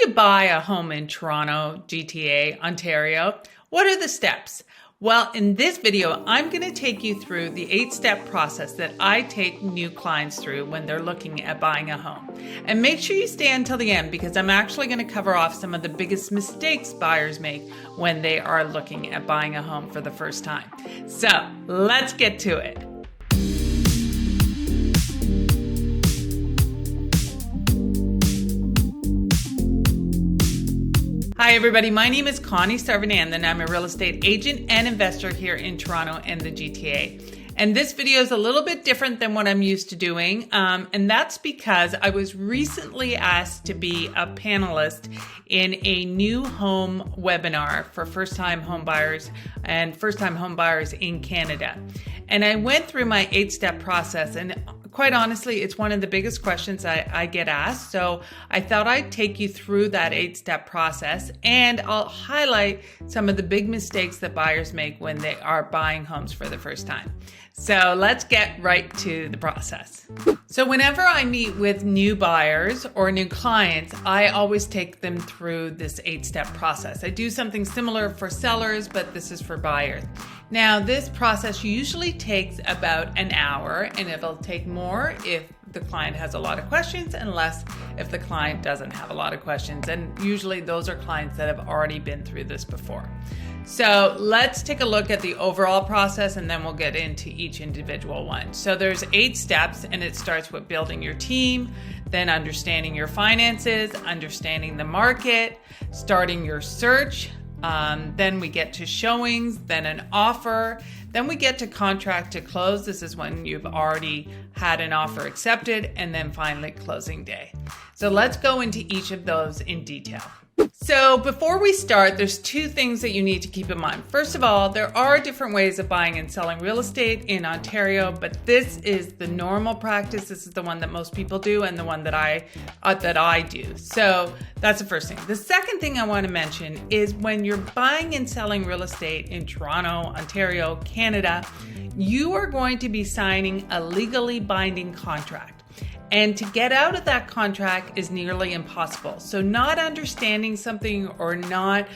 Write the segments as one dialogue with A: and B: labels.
A: to buy a home in Toronto, GTA, Ontario, what are the steps? Well, in this video, I'm going to take you through the 8-step process that I take new clients through when they're looking at buying a home. And make sure you stay until the end because I'm actually going to cover off some of the biggest mistakes buyers make when they are looking at buying a home for the first time. So let's get to it. Hi everybody, my name is Connie Sarvanandan. I'm a real estate agent and investor here in Toronto and the GTA. And this video is a little bit different than what I'm used to doing. And that's because I was recently asked to be a panelist in a new home webinar for first-time home buyers and first-time home buyers in Canada. And I went through my 8-step process, and quite honestly, it's one of the biggest questions I get asked. So I thought I'd take you through that 8-step process, and I'll highlight some of the big mistakes that buyers make when they are buying homes for the first time. So let's get right to the process. So whenever I meet with new buyers or new clients, I always take them through this 8-step process. I do something similar for sellers, but this is for buyers. Now, this process usually takes about an hour, and it'll take more if the client has a lot of questions and less if the client doesn't have a lot of questions. And usually those are clients that have already been through this before. So let's take a look at the overall process and then we'll get into each individual one. So there's 8 steps, and it starts with building your team, then understanding your finances, understanding the market, starting your search. Then we get to showings, then an offer, then we get to contract to close. This is when you've already had an offer accepted, and then finally closing day. So let's go into each of those in detail. So before we start, there's 2 things that you need to keep in mind. First of all, there are different ways of buying and selling real estate in Ontario, but this is the normal practice. This is the one that most people do and the one that I do. So that's the first thing. The second thing I want to mention is when you're buying and selling real estate in Toronto, Ontario, Canada, you are going to be signing a legally binding contract. And to get out of that contract is nearly impossible. So not understanding something or not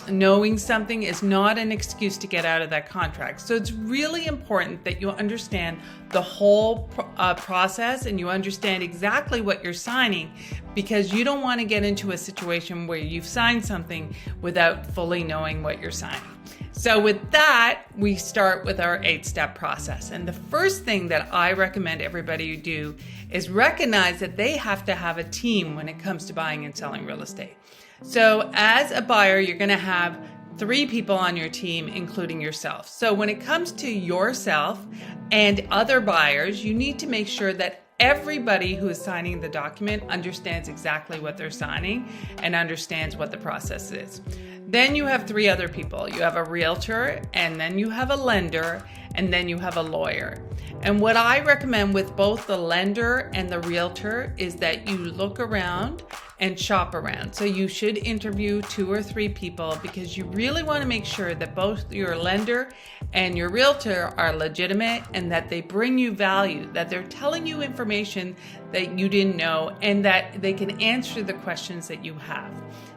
A: knowing something is not an excuse to get out of that contract. So it's really important that you understand the whole process and you understand exactly what you're signing, because you don't want to get into a situation where you've signed something without fully knowing what you're signing. So with that, we start with our 8-step process. And the first thing that I recommend everybody do is recognize that they have to have a team when it comes to buying and selling real estate. So as a buyer, you're going to have 3 people on your team, including yourself. So when it comes to yourself and other buyers, you need to make sure that everybody who is signing the document understands exactly what they're signing and understands what the process is. Then you have 3 other people. You have a realtor, and then you have a lender, and then you have a lawyer. And what I recommend with both the lender and the realtor is that you look around and shop around. So you should interview 2 or 3 people, because you really want to make sure that both your lender and your realtor are legitimate and that they bring you value, that they're telling you information that you didn't know, and that they can answer the questions that you have.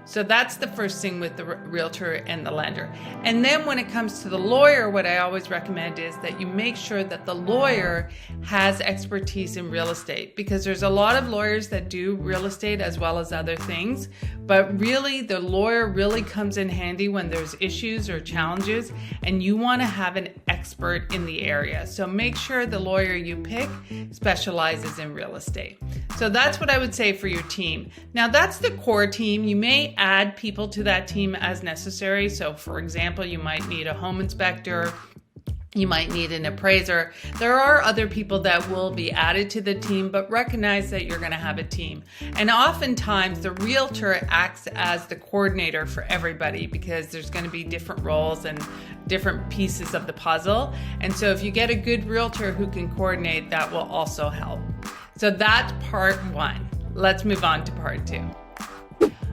A: So that's the first thing with the realtor and the lender. And then when it comes to the lawyer, what I always recommend is that you make sure that the lawyer has expertise in real estate, because there's a lot of lawyers that do real estate as well as other things. But really, the lawyer really comes in handy when there's issues or challenges, and you want to have an expert in the area. So make sure the lawyer you pick specializes in real estate. So that's what I would say for your team. Now that's the core team. You may add people to that team as necessary. So for example, you might need a home inspector, you might need an appraiser. There are other people that will be added to the team, but recognize that you're going to have a team. And oftentimes the realtor acts as the coordinator for everybody, because there's going to be different roles and different pieces of the puzzle. And so if you get a good realtor who can coordinate, that will also help. So that's part 1. Let's move on to part 2.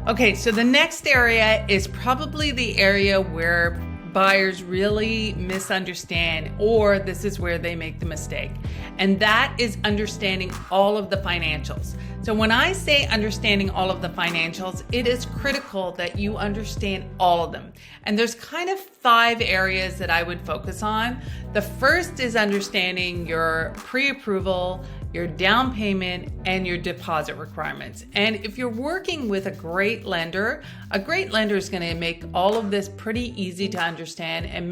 A: Okay, so the next area is probably the area where buyers really misunderstand, or this is where they make the mistake. And that is understanding all of the financials. So when I say understanding all of the financials, it is critical that you understand all of them. And there's kind of 5 areas that I would focus on. The first is understanding your pre-approval, your down payment, and your deposit requirements. And if you're working with a great lender is going to make all of this pretty easy to understand and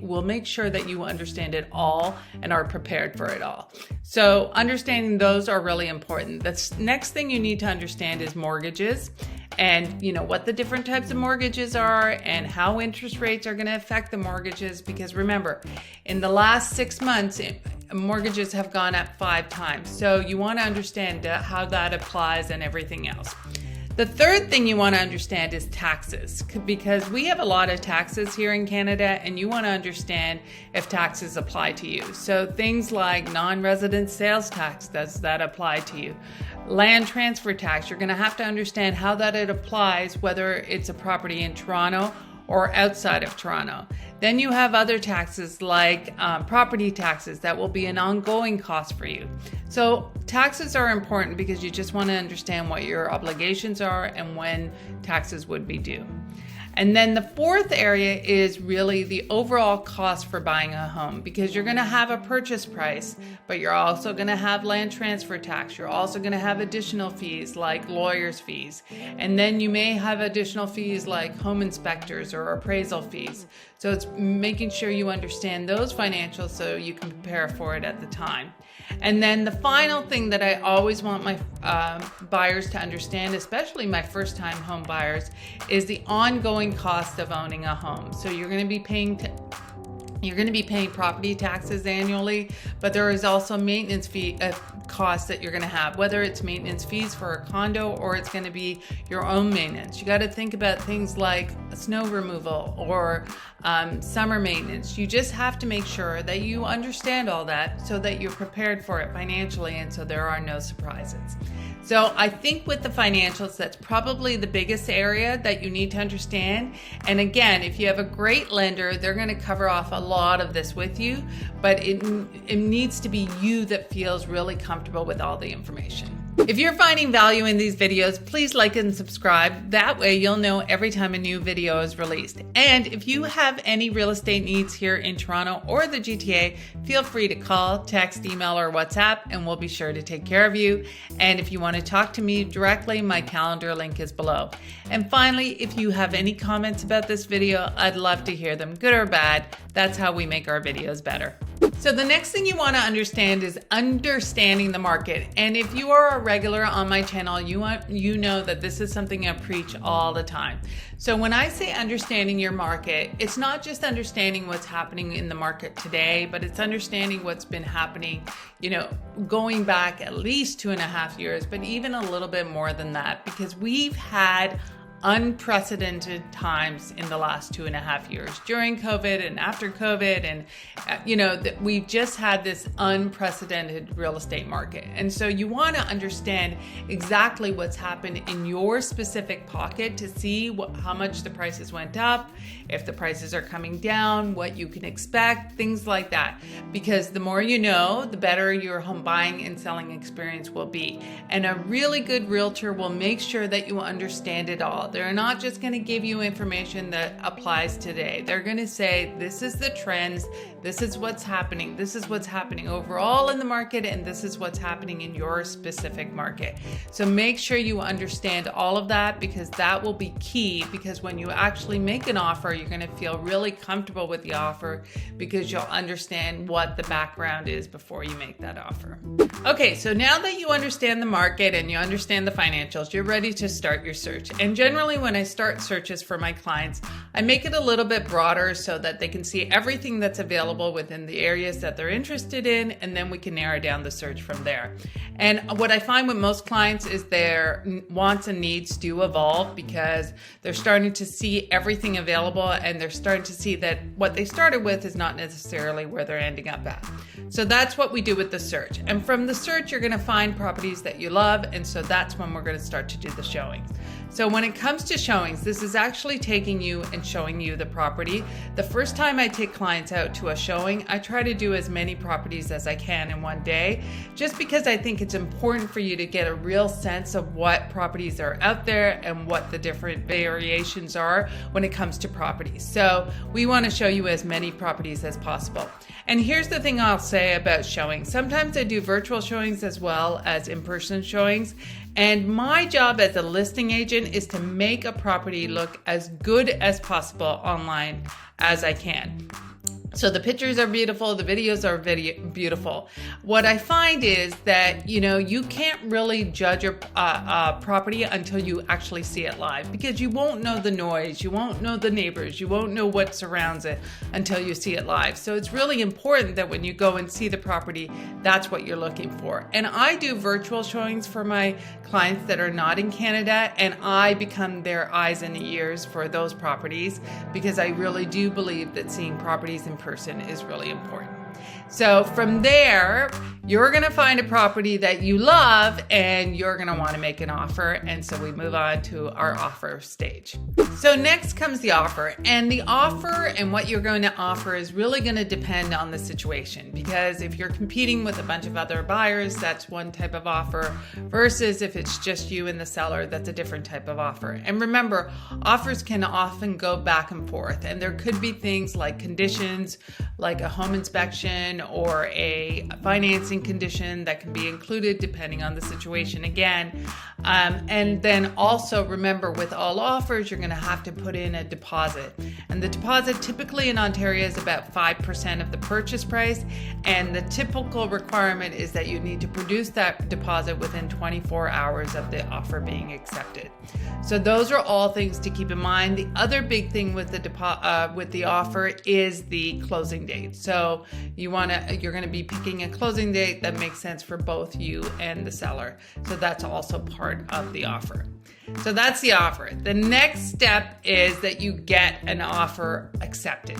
A: will make sure that you understand it all and are prepared for it all. So understanding those are really important. The next thing you need to understand is mortgages, and what the different types of mortgages are and how interest rates are going to affect the mortgages, because remember, in the last 6 months, mortgages have gone up 5 times. So you want to understand how that applies and everything else. The third thing you want to understand is taxes, because we have a lot of taxes here in Canada, and you want to understand if taxes apply to you. So things like non-resident sales tax, does that apply to you? Land transfer tax, you're going to have to understand how that it applies, whether it's a property in Toronto or outside of Toronto. Then you have other taxes like property taxes that will be an ongoing cost for you. So taxes are important because you just want to understand what your obligations are and when taxes would be due. And then the fourth area is really the overall cost for buying a home, because you're going to have a purchase price, but you're also going to have land transfer tax. You're also going to have additional fees like lawyers' fees. And then you may have additional fees like home inspectors or appraisal fees. So it's making sure you understand those financials so you can prepare for it at the time. And then the final thing that I always want my buyers to understand, especially my first-time home buyers, is the ongoing cost of owning a home. So you're going to be paying property taxes annually, but there is also maintenance fee costs that you're going to have, whether it's maintenance fees for a condo or it's going to be your own maintenance. You got to think about things like snow removal or summer maintenance. You just have to make sure that you understand all that so that you're prepared for it financially, and so there are no surprises. So I think with the financials, that's probably the biggest area that you need to understand. And again, if you have a great lender, they're going to cover off a lot of this with you, but it needs to be you that feels really comfortable with all the information. If you're finding value in these videos, please like and subscribe. That way you'll know every time a new video is released. And if you have any real estate needs here in Toronto or the GTA, feel free to call, text, email, or WhatsApp, and we'll be sure to take care of you. And if you want to talk to me directly, my calendar link is below. And finally, if you have any comments about this video, I'd love to hear them, good or bad. That's how we make our videos better. So the next thing you want to understand is understanding the market. And if you are a regular on my channel, you know that this is something I preach all the time. So when I say understanding your market, it's not just understanding what's happening in the market today, but it's understanding what's been happening, going back at least 2.5 years, but even a little bit more than that, because we've had unprecedented times in the last 2.5 years during COVID and after COVID. And, we've just had this unprecedented real estate market. And so you want to understand exactly what's happened in your specific pocket to see how much the prices went up, if the prices are coming down, what you can expect, things like that. Because the more you know, the better your home buying and selling experience will be. And a really good realtor will make sure that you understand it all. They're not just going to give you information that applies today. They're going to say, this is the trends, this is what's happening overall in the market, and this is what's happening in your specific market. So make sure you understand all of that, because that will be key, because when you actually make an offer, you're going to feel really comfortable with the offer because you'll understand what the background is before you make that offer. Okay, so now that you understand the market and you understand the financials, you're ready to start your search. And generally when I start searches for my clients, I make it a little bit broader so that they can see everything that's available within the areas that they're interested in, and then we can narrow down the search from there. And what I find with most clients is their wants and needs do evolve, because they're starting to see everything available, and they're starting to see that what they started with is not necessarily where they're ending up at. So that's what we do with the search. And from the search, you're going to find properties that you love, and so that's when we're going to start to do the showings. So when it comes comes to showings, this is actually taking you and showing you the property. The first time I take clients out to a showing, I try to do as many properties as I can in one day, just because I think it's important for you to get a real sense of what properties are out there and what the different variations are when it comes to properties. So we want to show you as many properties as possible. And here's the thing I'll say about showings. Sometimes I do virtual showings as well as in-person showings. And my job as a listing agent is to make a property look as good as possible online as I can. So the pictures are beautiful, the videos are beautiful. What I find is that, you can't really judge a property until you actually see it live, because you won't know the noise, you won't know the neighbors, you won't know what surrounds it until you see it live. So it's really important that when you go and see the property, that's what you're looking for. And I do virtual showings for my clients that are not in Canada, and I become their eyes and ears for those properties, because I really do believe that seeing properties in person is really important. So from there, you're going to find a property that you love and you're going to want to make an offer. And so we move on to our offer stage. So next comes the offer, and the offer and what you're going to offer is really going to depend on the situation, because if you're competing with a bunch of other buyers, that's one type of offer, versus if it's just you and the seller, that's a different type of offer. And remember, offers can often go back and forth, and there could be things like conditions, like a home inspection or a financing condition that can be included depending on the situation again. And then also remember, with all offers, you're going to have to put in a deposit. And the deposit typically in Ontario is about 5% of the purchase price. And the typical requirement is that you need to produce that deposit within 24 hours of the offer being accepted. So those are all things to keep in mind. The other big thing with the offer is the closing date. So you're going to be picking a closing date that makes sense for both you and the seller. So that's also part of the offer. So that's the offer. The next step is that you get an offer accepted.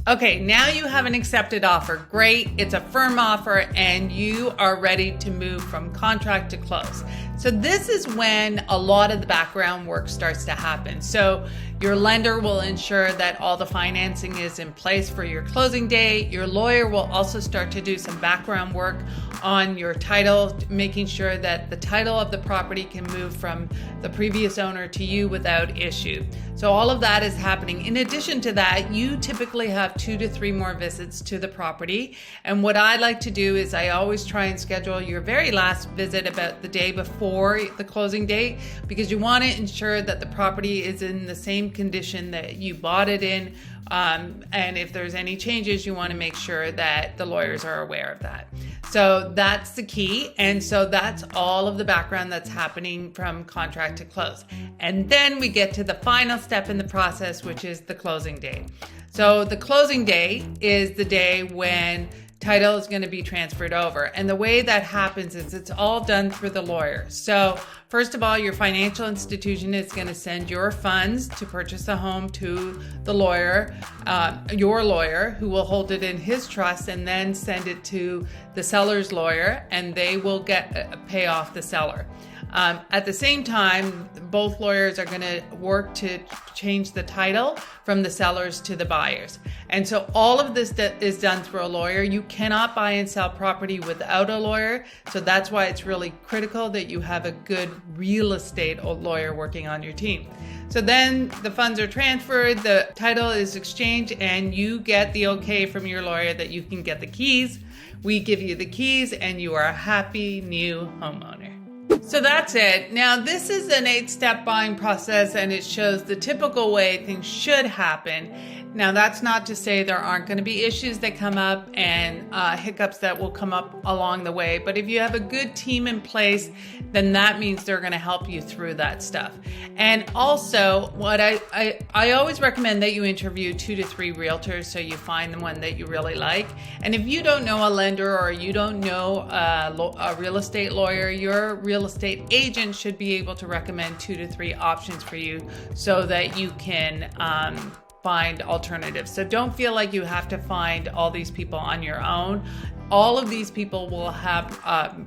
A: Okay, now you have an accepted offer. Great, it's a firm offer and you are ready to move from contract to close. So this is when a lot of the background work starts to happen. So your lender will ensure that all the financing is in place for your closing date. Your lawyer will also start to do some background work on your title, making sure that the title of the property can move from the previous owner to you without issue. So all of that is happening. In addition to that, you typically have 2 to 3 more visits to the property. And what I like to do is I always try and schedule your very last visit about the day before the closing date, because you want to ensure that the property is in the same condition that you bought it in. And if there's any changes, you want to make sure that the lawyers are aware of that. So that's the key. And so that's all of the background that's happening from contract to close. And then we get to the final step in the process, which is the closing date. So the closing date is the day when title is going to be transferred over. And the way that happens is it's all done through the lawyer. So first of all, your financial institution is going to send your funds to purchase a home to the lawyer, your lawyer, who will hold it in his trust and then send it to the seller's lawyer, and they will pay off the seller. At the same time, both lawyers are going to work to change the title from the sellers to the buyers. And so all of this is done through a lawyer. You cannot buy and sell property without a lawyer. So that's why it's really critical that you have a good real estate lawyer working on your team. So then the funds are transferred, the title is exchanged, and you get the okay from your lawyer that you can get the keys. We give you the keys and you are a happy new homeowner. So that's it. Now, this is an 8-step buying process, and it shows the typical way things should happen. Now, that's not to say there aren't going to be issues that come up and hiccups that will come up along the way. But if you have a good team in place, then that means they're going to help you through that stuff. And also, what I always recommend that you interview 2 to 3 realtors so you find the one that you really like. And if you don't know a lender or you don't know a real estate lawyer, your real estate agent should be able to recommend 2 to 3 options for you so that you can find alternatives. So don't feel like you have to find all these people on your own. All of these people will have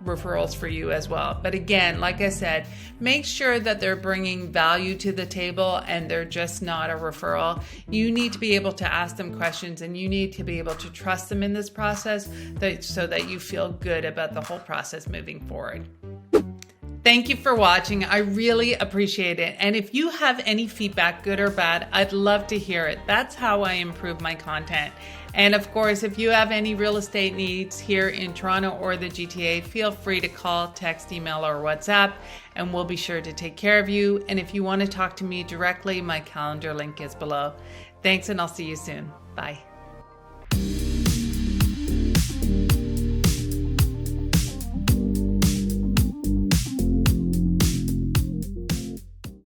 A: referrals for you as well. But again, like I said, make sure that they're bringing value to the table and they're just not a referral. You need to be able to ask them questions and you need to be able to trust them in this process so that you feel good about the whole process moving forward. Thank you for watching. I really appreciate it. And if you have any feedback, good or bad, I'd love to hear it. That's how I improve my content. And of course, if you have any real estate needs here in Toronto or the GTA, feel free to call, text, email, or WhatsApp, and we'll be sure to take care of you. And if you want to talk to me directly, my calendar link is below. Thanks, and I'll see you soon. Bye.